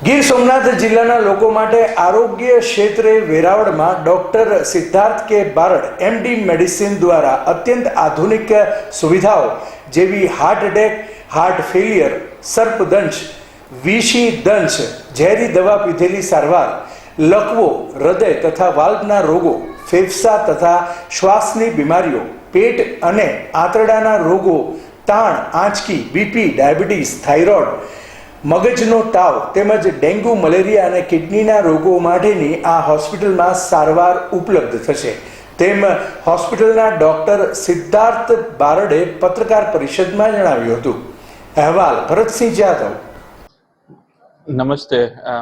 ગીર સોમનાથ જિલ્લાના લોકો માટે આરોગ્ય ક્ષેત્રે વેરાવળમાં ડોક્ટર સિદ્ધાર્થ કે બારડ એમડી મેડિસિન દ્વારા અત્યંત આધુનિક સુવિધાઓ જેવી હાર્ટ એટેક, હાર્ટ ફેલિયર, સર્પદંશ, વિષી દંશ, ઝેરી દવા પીધેલી સારવાર, લકવો, હૃદય તથા વાલ્વના રોગો, ફેફસા તથા શ્વાસની બીમારીઓ, પેટ અને આંતરડાના રોગો, તાણ, આંચકી, બીપી, ડાયાબિટીસ, થાઇરોઇડ, મગજનો તાવ તેમજ ડેન્ગ્યુ, મલેરિયા અને કિડનીના રોગો માટેની આ હોસ્પિટલમાં સારવાર ઉપલબ્ધ થશે તેમ હોસ્પિટલના ડોક્ટર સિદ્ધાર્થ બારડે પત્રકાર પરિષદમાં જણાવ્યું હતું. અહેવાલ ભરતસિંહ જાદવ. નમસ્તે,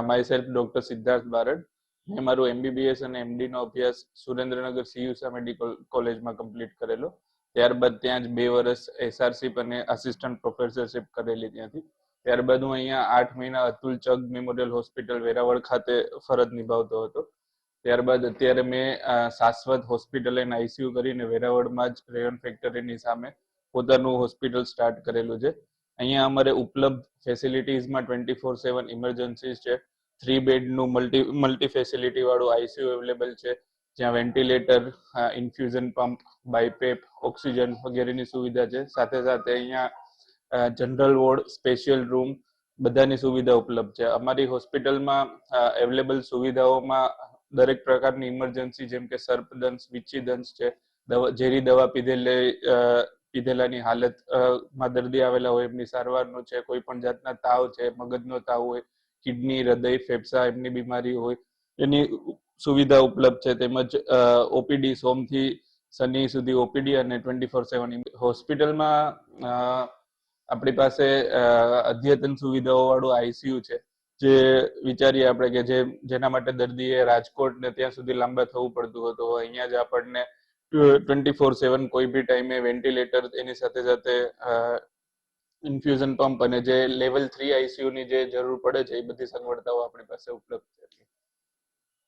my self doctor Siddharth Barad. મેં મારું MBBS અને MD નો અભ્યાસ સુરેન્દ્રનગર CUSA મેડિકલ કોલેજમાં કમ્પ્લીટ કરેલો. ત્યારબાદ ત્યાં જ 2 વર્ષ SRશીપ અને આસિસ્ટન્ટ પ્રોફેસરશીપ કરેલી ત્યાંથી. ત્યારબાદ હું અહીંયા 8 મહિના અતુલ ચગ મેમોરિયલ હોસ્પિટલ વેરાવળ ખાતે ફરજ નિભાવતો હતો. ત્યારબાદ અત્યારે મેં શાશ્વત હોસ્પિટલ એન્ડ ICU કરીને વેરાવળમાં જ રેયોન ફેક્ટરીની સામે પોતાનું હોસ્પિટલ સ્ટાર્ટ કરેલું છે. અહીંયા અમારે ઉપલબ્ધ ફેસિલિટીઝમાં 24/7 ઇમરજન્સીસ છે. 3 બેડનું મલ્ટી ફેસિલિટી વાળું ICU અવેલેબલ છે, જ્યાં ventilator, infusion pump, BiPAP, oxygen વગેરેની સુવિધા છે. સાથે સાથે અહીંયા જનરલ વોર્ડ, સ્પેશિયલ રૂમ બધાની સુવિધા ઉપલબ્ધ છે. અમારી હોસ્પિટલમાં અવેલેબલ સુવિધાઓમાં દરેક પ્રકારની ઇમરજન્સી જેમ કે સર્પદંશ, વિચ્છીદંશ છે, ઝેરી દવા પીધેલાની હાલતમાં દર્દી આવેલા હોય એમની સારવારનું છે, કોઈ પણ જાતના તાવ છે, મગજનો તાવ હોય, કિડની, હૃદય, ફેફસા એમની બીમારી હોય એની સુવિધા ઉપલબ્ધ છે. તેમજ OPD સોમથી શનિ સુધી OPD અને 24/7 હોસ્પિટલમાં આપણી પાસે અદ્યતન સુવિધાઓ વાળું ICU છે, જે વિચારીએ આપણે કે જેના માટે દર્દીએ રાજકોટ ને ત્યાં સુધી લાંબા થવું પડતું હતું. અહીંયા જ આપણને 24/7 કોઈ બી ટાઈમે વેન્ટિલેટર, એની સાથે સાથે ઇન્ફ્યુઝન પંપ અને જે લેવલ 3 ICU ની જે જરૂર પડે છે એ બધી સગવડતાઓ આપણી પાસે ઉપલબ્ધ છે.